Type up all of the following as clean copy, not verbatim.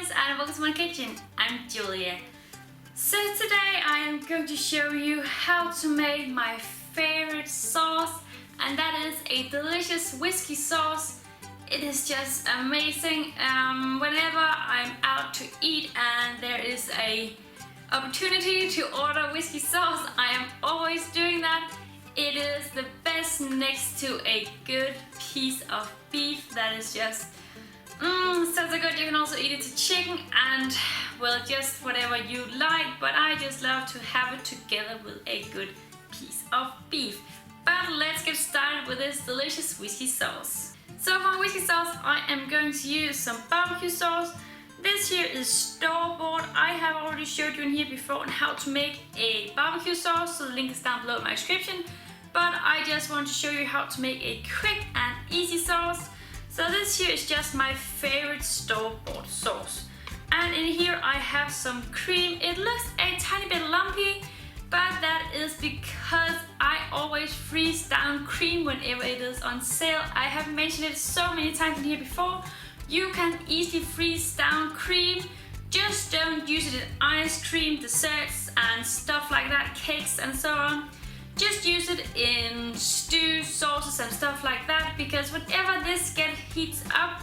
friends and welcome to my kitchen. I'm Julia. So today I am going to show you how to make my favorite sauce, and that is a delicious whiskey sauce. It is just amazing. Whenever I'm out to eat and there is a opportunity to order whiskey sauce, I am always doing that. It is the best next to a good piece of beef that is just so good. You can also eat it to chicken and, well, just whatever you like, but I just love to have it together with a good piece of beef. But let's get started with this delicious whiskey sauce. So for whiskey sauce, I am going to use some barbecue sauce. This here is store-bought. I have already showed you in here before on how to make a barbecue sauce, so the link is down below in my description. But I just want to show you how to make a quick and easy sauce. So this here is just my favorite store-bought sauce. And in here I have some cream. It looks a tiny bit lumpy, but that is because I always freeze down cream whenever it is on sale. I have mentioned it so many times in here before. You can easily freeze down cream. Just don't use it in ice cream, desserts and stuff like that, cakes and so on. Just use it in stew, sauces and stuff like that, because whenever this heats up,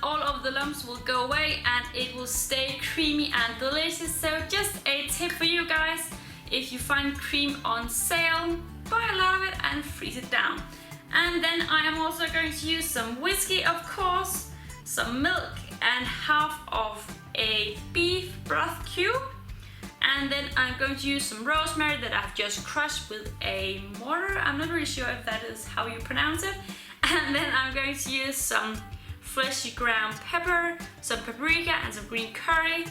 all of the lumps will go away and it will stay creamy and delicious. So just a tip for you guys: if you find cream on sale, buy a lot of it and freeze it down. And then I am also going to use some whiskey, of course, some milk and half of a beef broth cube. And then I'm going to use some rosemary that I've just crushed with a mortar. I'm not really sure if that is how you pronounce it. And then I'm going to use some freshly ground pepper, some paprika and some green curry.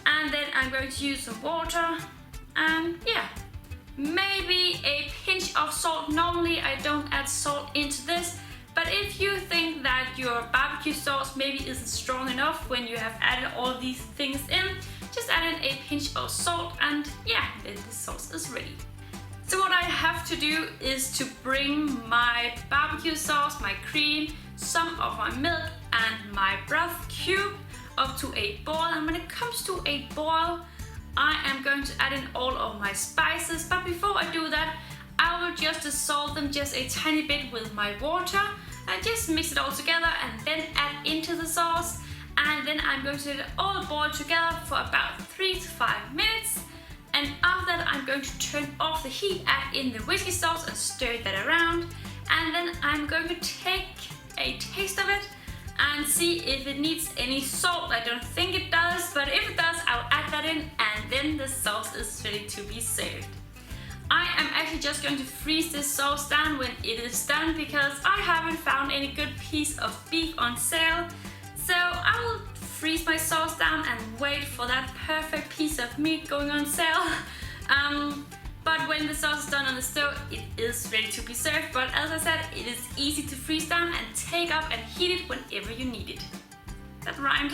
And then I'm going to use some water and maybe a pinch of salt. Normally I don't add salt into this, but if you think that your barbecue sauce maybe isn't strong enough when you have added all these things in, just add in a pinch of salt and then the sauce is ready. So what I have to do is to bring my barbecue sauce, my cream, some of my milk and my broth cube up to a boil. And when it comes to a boil, I am going to add in all of my spices. But before I do that, I will just dissolve them just a tiny bit with my water and just mix it all together and then add into the sauce. And then I'm going to let it all boil together for about 3 to 5 minutes. And after that, I'm going to turn off the heat, add in the whiskey sauce and stir that around. And then I'm going to take a taste of it and see if it needs any salt. I don't think it does, but if it does, I'll add that in and then the sauce is ready to be served. I am actually just going to freeze this sauce down when it is done because I haven't found any good piece of beef on sale. So I will freeze my sauce down and wait for that perfect piece of meat going on sale. But when the sauce is done on the stove, it is ready to be served. But as I said, it is easy to freeze down and take up and heat it whenever you need it. That rhymed.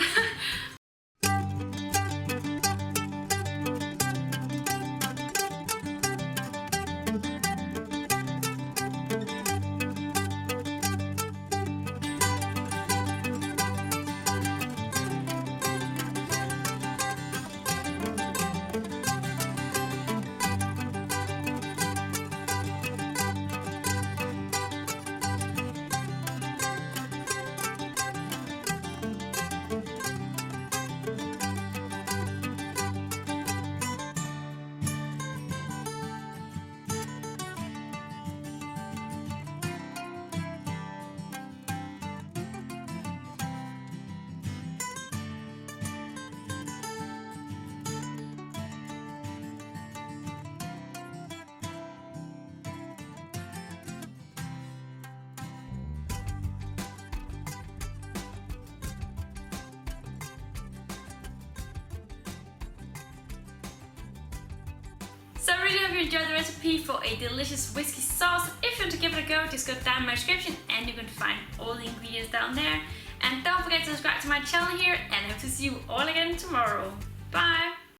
So I really hope you enjoyed the recipe for a delicious whiskey sauce. If you want to give it a go, just go down in my description and you can find all the ingredients down there. And don't forget to subscribe to my channel here, and I hope to see you all again tomorrow. Bye!